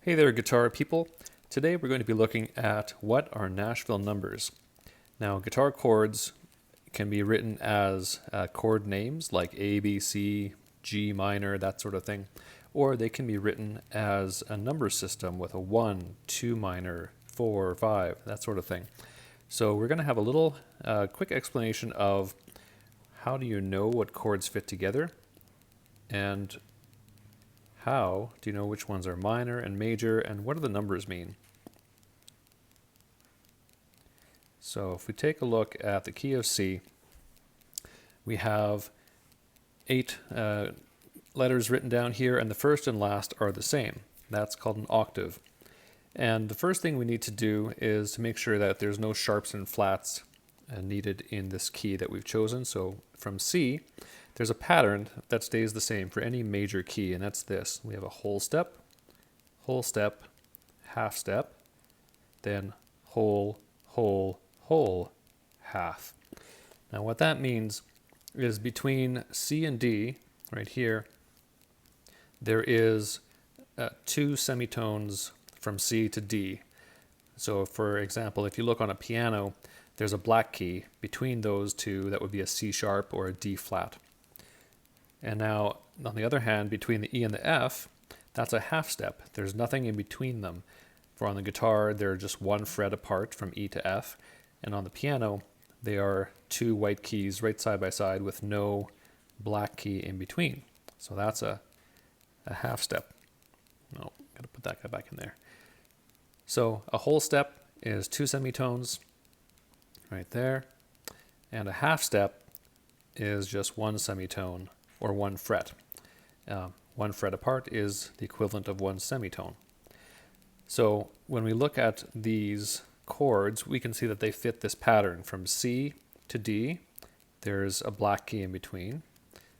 Hey there, guitar people. Today we're going to be looking at what are Nashville numbers. Now, guitar chords can be written as chord names like A, B, C, G minor, that sort of thing, or they can be written as a number system with a 1, 2 minor, 4, 5, that sort of thing. So we're going to have a little quick explanation of how do you know what chords fit together, and how do you know which ones are minor and major, and what do the numbers mean? So if we take a look at the key of C, we have 8 letters written down here, and the first and last are the same. That's called an octave. And the first thing we need to do is to make sure that there's no sharps and flats needed in this key that we've chosen. So from C, there's a pattern that stays the same for any major key, and that's this. We have a whole step, half step, then whole, half. Now what that means is between C and D, right here, there is 2 semitones from C to D. So for example, if you look on a piano, there's a black key between those two that would be a C sharp or a D flat. And now, on the other hand, between the E and the F, that's a half step. There's nothing in between them. For on the guitar, they're just 1 fret apart from E to F. And on the piano, they are 2 white keys right side by side with no black key in between. So that's a half step. No, gotta put that guy back in there. So a whole step is 2 semitones right there. And a half step is just 1 semitone, or 1 fret. 1 fret apart is the equivalent of 1 semitone. So when we look at these chords, we can see that they fit this pattern. From C to D, there's a black key in between.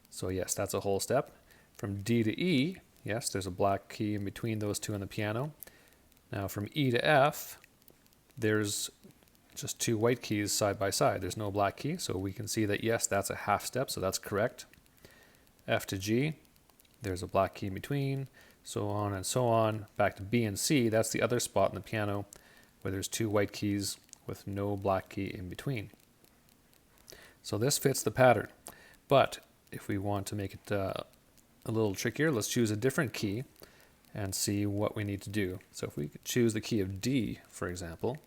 So yes, that's a whole step. From D to E, yes, there's a black key in between those two on the piano. Now from E to F, there's just 2 white keys side by side. There's no black key, so we can see that yes, that's a half step, so that's correct. F to G, there's a black key in between, so on and so on. Back to B and C, that's the other spot in the piano where there's 2 white keys with no black key in between. So this fits the pattern. But if we want to make it a little trickier, let's choose a different key and see what we need to do. So if we could choose the key of D, for example,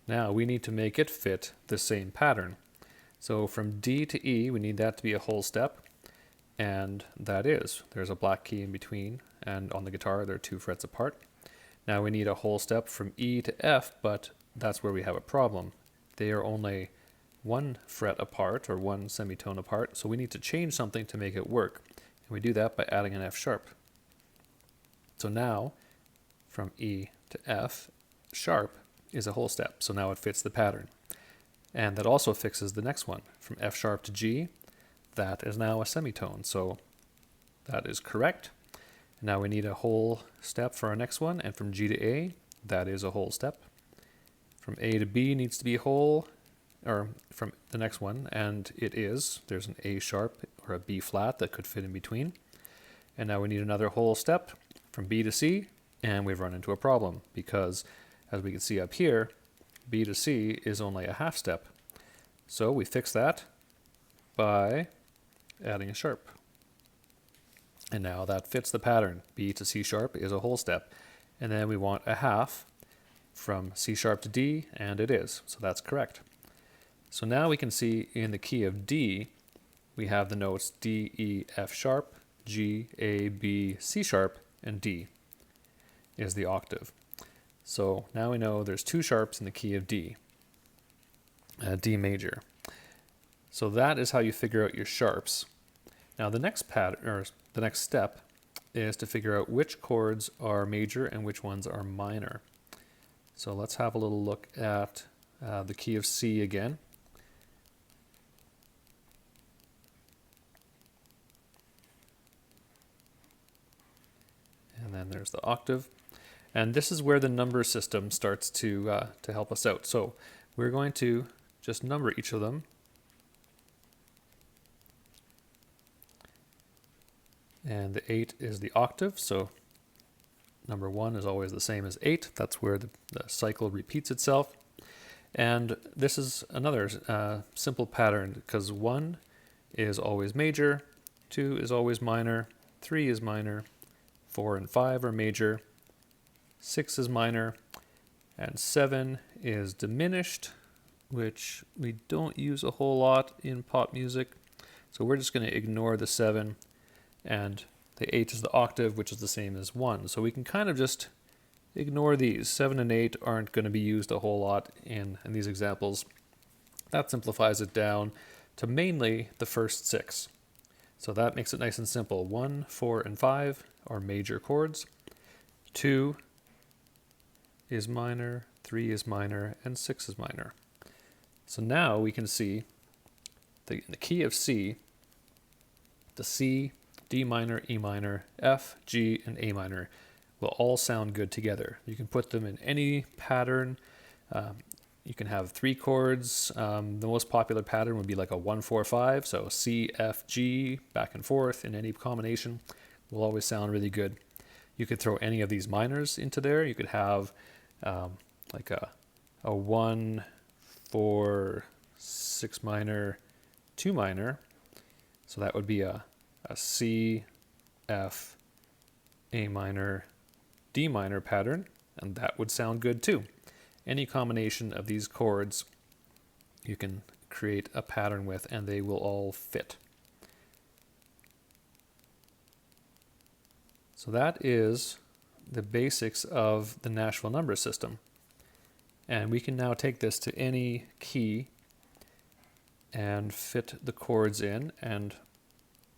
now we need to make it fit the same pattern. So from D to E, we need that to be a whole step, and that is. There's a black key in between, and on the guitar they're 2 frets apart. Now we need a whole step from E to F, but that's where we have a problem. They are only 1 fret apart, or 1 semitone apart, so we need to change something to make it work. And we do that by adding an F sharp. So now, from E to F, sharp is a whole step, so now it fits the pattern. And that also fixes the next one. From F sharp to G, that is now a semitone, so that is correct. Now we need a whole step for our next one, and from G to A, that is a whole step. From A to B needs to be whole, or from the next one, and it is. There's an A sharp or a B flat that could fit in between. And now we need another whole step from B to C, and we've run into a problem because, as we can see up here, B to C is only a half step. So we fix that by adding a sharp. And now that fits the pattern. B to C sharp is a whole step. And then we want a half from C sharp to D, and it is. So that's correct. So now we can see in the key of D, we have the notes D, E, F sharp, G, A, B, C sharp, and D is the octave. So now we know there's 2 sharps in the key of D, D major. So that is how you figure out your sharps. Now the next pattern, or the next step, is to figure out which chords are major and which ones are minor. So let's have a little look at the key of C again. And then there's the octave. And this is where the number system starts to help us out. So we're going to just number each of them And the 8 is the octave, so number 1 is always the same as 8. That's where the cycle repeats itself. And this is another simple pattern, because 1 is always major, 2 is always minor, 3 is minor, 4 and 5 are major, 6 is minor, and 7 is diminished, which we don't use a whole lot in pop music. So we're just going to ignore the 7, and the 8 is the octave, which is the same as 1. So we can kind of just ignore these. 7 and 8 aren't going to be used a whole lot in these examples. That simplifies it down to mainly the first 6. So that makes it nice and simple. 1, 4, and 5 are major chords. 2 is minor, 3 is minor, and 6 is minor. So now we can see the key of C, the C, D minor, E minor, F, G, and A minor will all sound good together. You can put them in any pattern. You can have 3 chords. The most popular pattern would be like a 1-4-5, so C, F, G, back and forth in any combination will always sound really good. You could throw any of these minors into there. You could have like a 1, 4, 6 minor, 2 minor. So that would be a C, F, A minor, D minor pattern, and that would sound good too. Any combination of these chords you can create a pattern with, and they will all fit. So that is the basics of the Nashville number system. And we can now take this to any key and fit the chords in and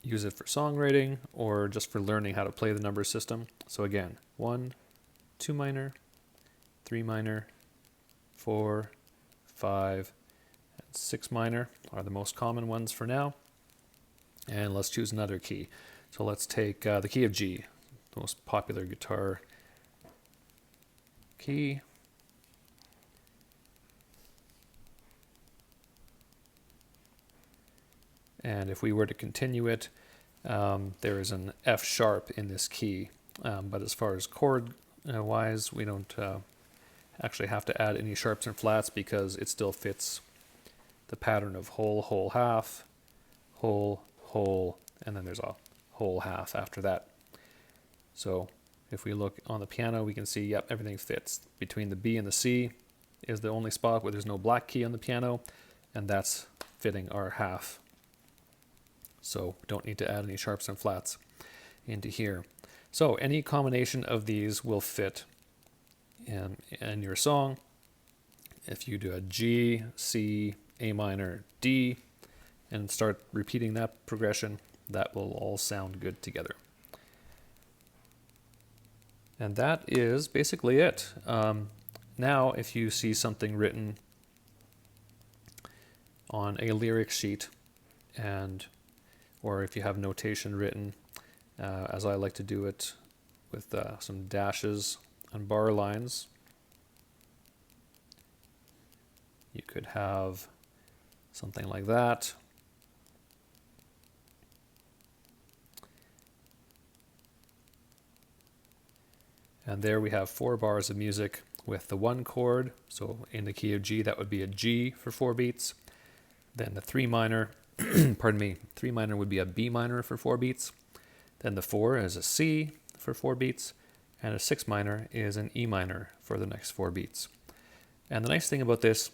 use it for songwriting or just for learning how to play the number system. So again, 1, 2 minor, 3 minor, 4, 5, and 6 minor are the most common ones for now. And let's choose another key. So let's take the key of G, the most popular guitar key. And if we were to continue it, there is an F sharp in this key. But as far as chord wise, we don't actually have to add any sharps and flats because it still fits the pattern of whole, whole, half, whole, whole, and then there's a whole half after that. So if we look on the piano, we can see, yep, everything fits. Between the B and the C is the only spot where there's no black key on the piano, and that's fitting our half. So we don't need to add any sharps and flats into here. So any combination of these will fit in your song. If you do a G, C, A minor, D, and start repeating that progression, that will all sound good together. And that is basically it. Now, if you see something written on a lyric sheet, or if you have notation written, as I like to do it with some dashes and bar lines, you could have something like that. And there we have 4 bars of music with the 1 chord. So in the key of G, that would be a G for 4 beats. Then the 3 minor, pardon me, 3 minor would be a B minor for 4 beats. Then the 4 is a C for 4 beats. And a 6 minor is an E minor for the next 4 beats. And the nice thing about this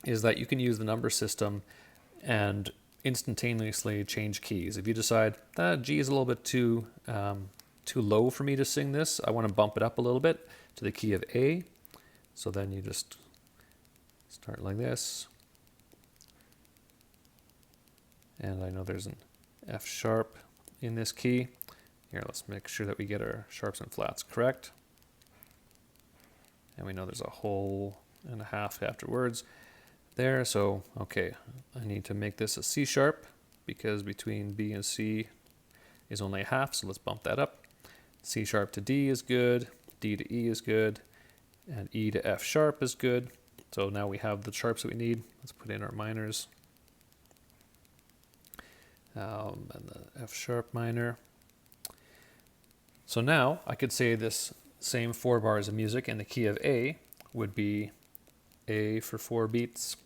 is that you can use the number system and instantaneously change keys. If you decide that G is a little bit too low for me to sing this, I want to bump it up a little bit to the key of A. So then you just start like this. And I know there's an F sharp in this key. Here, let's make sure that we get our sharps and flats correct. And we know there's a whole and a half afterwards there. So, okay, I need to make this a C sharp because between B and C is only a half. So let's bump that up. C sharp to D is good. D to E is good. And E to F sharp is good. So now we have the sharps that we need. Let's put in our minors. And the F sharp minor. So now I could say this same 4 bars of music in the key of A would be A for 4 beats,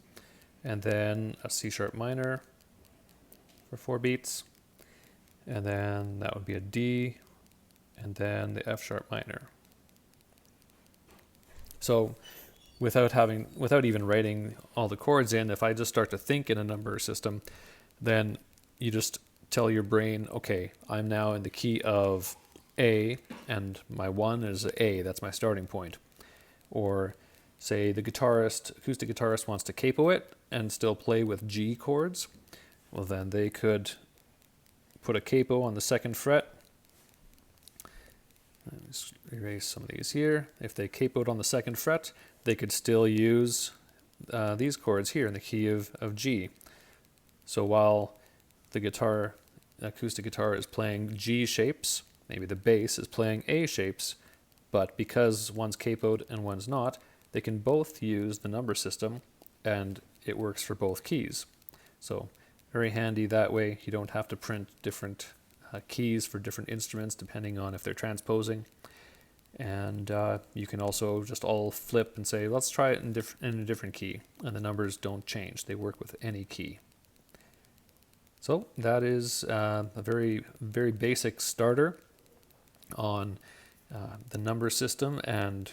and then a C sharp minor for 4 beats, and then that would be a D, and then the F sharp minor. So without even writing all the chords in, if I just start to think in a number system, then you just tell your brain, okay, I'm now in the key of A, and my 1 is A, that's my starting point. Or say the acoustic guitarist wants to capo it and still play with G chords, well then they could put a capo on the 2nd fret. Let's erase some of these here. If they capoed on the 2nd fret, they could still use these chords here in the key of G. So while the acoustic guitar is playing G shapes, maybe the bass is playing A shapes, but because one's capoed and one's not, they can both use the number system and it works for both keys. So very handy that way. You don't have to print different keys for different instruments depending on if they're transposing. And you can also just all flip and say, let's try it in a different key. And the numbers don't change. They work with any key. So that is a very, very basic starter on the number system and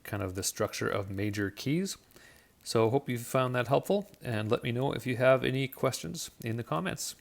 kind of the structure of major keys. So hope you found that helpful, and let me know if you have any questions in the comments.